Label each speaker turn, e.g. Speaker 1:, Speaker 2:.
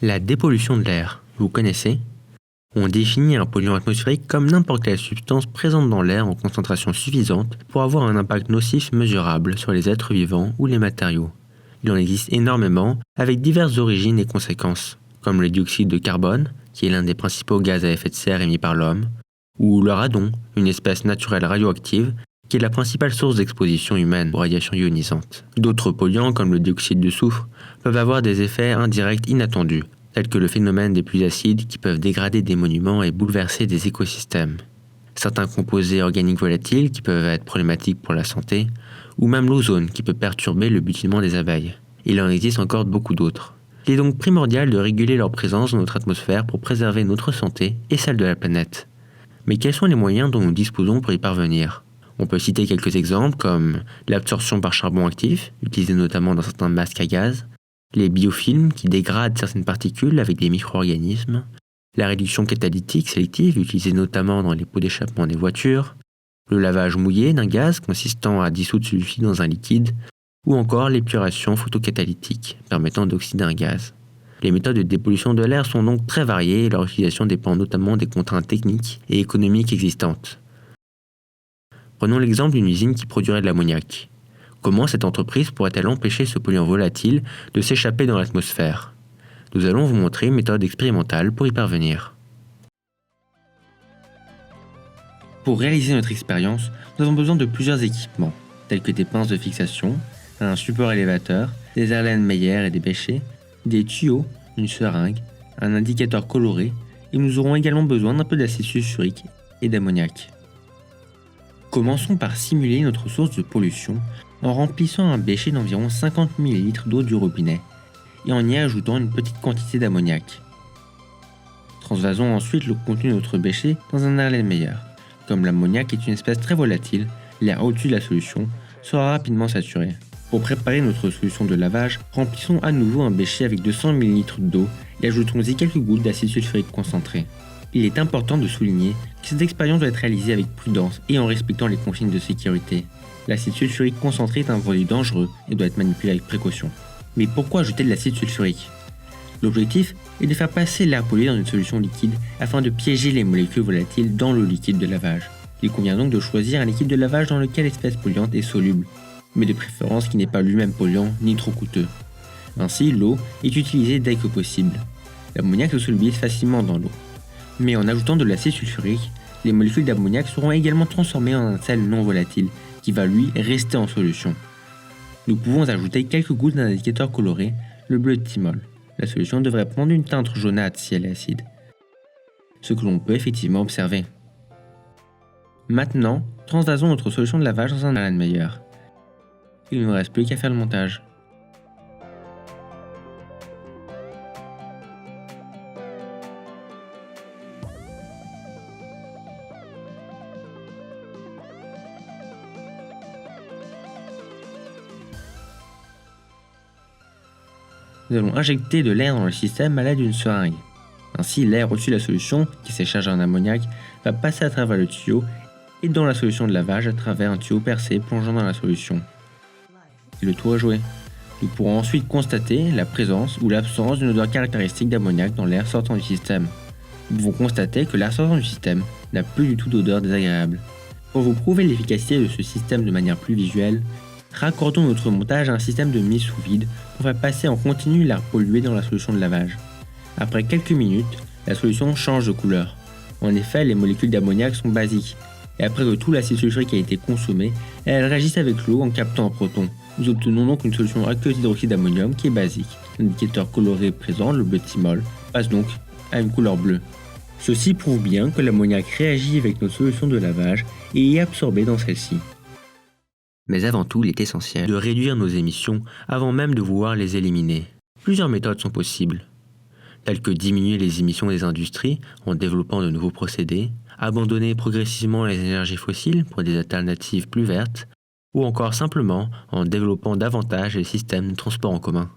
Speaker 1: La dépollution de l'air, vous connaissez? On définit un polluant atmosphérique comme n'importe quelle substance présente dans l'air en concentration suffisante pour avoir un impact nocif mesurable sur les êtres vivants ou les matériaux. Il en existe énormément, avec diverses origines et conséquences, comme le dioxyde de carbone, qui est l'un des principaux gaz à effet de serre émis par l'homme, ou le radon, une espèce naturelle radioactive, qui est la principale source d'exposition humaine aux radiations ionisantes. D'autres polluants, comme le dioxyde de soufre, peuvent avoir des effets indirects inattendus, tels que le phénomène des pluies acides qui peuvent dégrader des monuments et bouleverser des écosystèmes. Certains composés organiques volatiles qui peuvent être problématiques pour la santé, ou même l'ozone qui peut perturber le butinement des abeilles. Il en existe encore beaucoup d'autres. Il est donc primordial de réguler leur présence dans notre atmosphère pour préserver notre santé et celle de la planète. Mais quels sont les moyens dont nous disposons pour y parvenir ? On peut citer quelques exemples comme l'absorption par charbon actif, utilisé notamment dans certains masques à gaz, les biofilms qui dégradent certaines particules avec des micro-organismes, la réduction catalytique sélective utilisée notamment dans les pots d'échappement des voitures, le lavage mouillé d'un gaz consistant à dissoudre celui-ci dans un liquide, ou encore l'épuration photocatalytique permettant d'oxyder un gaz. Les méthodes de dépollution de l'air sont donc très variées et leur utilisation dépend notamment des contraintes techniques et économiques existantes. Prenons l'exemple d'une usine qui produirait de l'ammoniac. Comment cette entreprise pourrait-elle empêcher ce polluant volatile de s'échapper dans l'atmosphère ? Nous allons vous montrer une méthode expérimentale pour y parvenir. Pour réaliser notre expérience, nous avons besoin de plusieurs équipements, tels que des pinces de fixation, un support élévateur, des Erlenmeyer et des bêchers, des tuyaux, une seringue, un indicateur coloré, et nous aurons également besoin d'un peu d'acide sulfurique et d'ammoniac. Commençons par simuler notre source de pollution en remplissant un bécher d'environ 50 ml d'eau du robinet et en y ajoutant une petite quantité d'ammoniac. Transvasons ensuite le contenu de notre bécher dans un Erlenmeyer. Comme l'ammoniac est une espèce très volatile, l'air au-dessus de la solution sera rapidement saturé. Pour préparer notre solution de lavage, remplissons à nouveau un bécher avec 200 ml d'eau et ajoutons-y quelques gouttes d'acide sulfurique concentré. Il est important de souligner que cette expérience doit être réalisée avec prudence et en respectant les consignes de sécurité. L'acide sulfurique concentré est un produit dangereux et doit être manipulé avec précaution. Mais pourquoi ajouter de l'acide sulfurique ? L'objectif est de faire passer l'air pollué dans une solution liquide afin de piéger les molécules volatiles dans le liquide de lavage. Il convient donc de choisir un liquide de lavage dans lequel l'espèce polluante est soluble, mais de préférence qui n'est pas lui-même polluant ni trop coûteux. Ainsi, l'eau est utilisée dès que possible. L'ammoniac se solubilise facilement dans l'eau. Mais en ajoutant de l'acide sulfurique, les molécules d'ammoniac seront également transformées en un sel non volatile qui va lui rester en solution. Nous pouvons ajouter quelques gouttes d'un indicateur coloré, le bleu de thymol. La solution devrait prendre une teinte jaunâtre si elle est acide, ce que l'on peut effectivement observer. Maintenant, transvasons notre solution de lavage dans un Erlenmeyer. Il ne nous reste plus qu'à faire le montage. Nous allons injecter de l'air dans le système à l'aide d'une seringue. Ainsi, l'air au-dessus de la solution, qui s'est chargé en ammoniac, va passer à travers le tuyau et dans la solution de lavage à travers un tuyau percé plongeant dans la solution. Et le tour est joué. Nous pourrons ensuite constater la présence ou l'absence d'une odeur caractéristique d'ammoniac dans l'air sortant du système. Nous pouvons constater que l'air sortant du système n'a plus du tout d'odeur désagréable. Pour vous prouver l'efficacité de ce système de manière plus visuelle, raccordons notre montage à un système de mise sous vide pour faire passer en continu l'air pollué dans la solution de lavage. Après quelques minutes, la solution change de couleur. En effet, les molécules d'ammoniac sont basiques, et après que tout l'acide sulfurique a été consommé, elles réagissent avec l'eau en captant un proton. Nous obtenons donc une solution aqueuse d'hydroxyde d'ammonium qui est basique. L'indicateur coloré présent, le bleu de thymol, passe donc à une couleur bleue. Ceci prouve bien que l'ammoniac réagit avec notre solution de lavage et est absorbé dans celle-ci. Mais avant tout, il est essentiel de réduire nos émissions avant même de vouloir les éliminer. Plusieurs méthodes sont possibles, telles que diminuer les émissions des industries en développant de nouveaux procédés, abandonner progressivement les énergies fossiles pour des alternatives plus vertes, ou encore simplement en développant davantage les systèmes de transport en commun.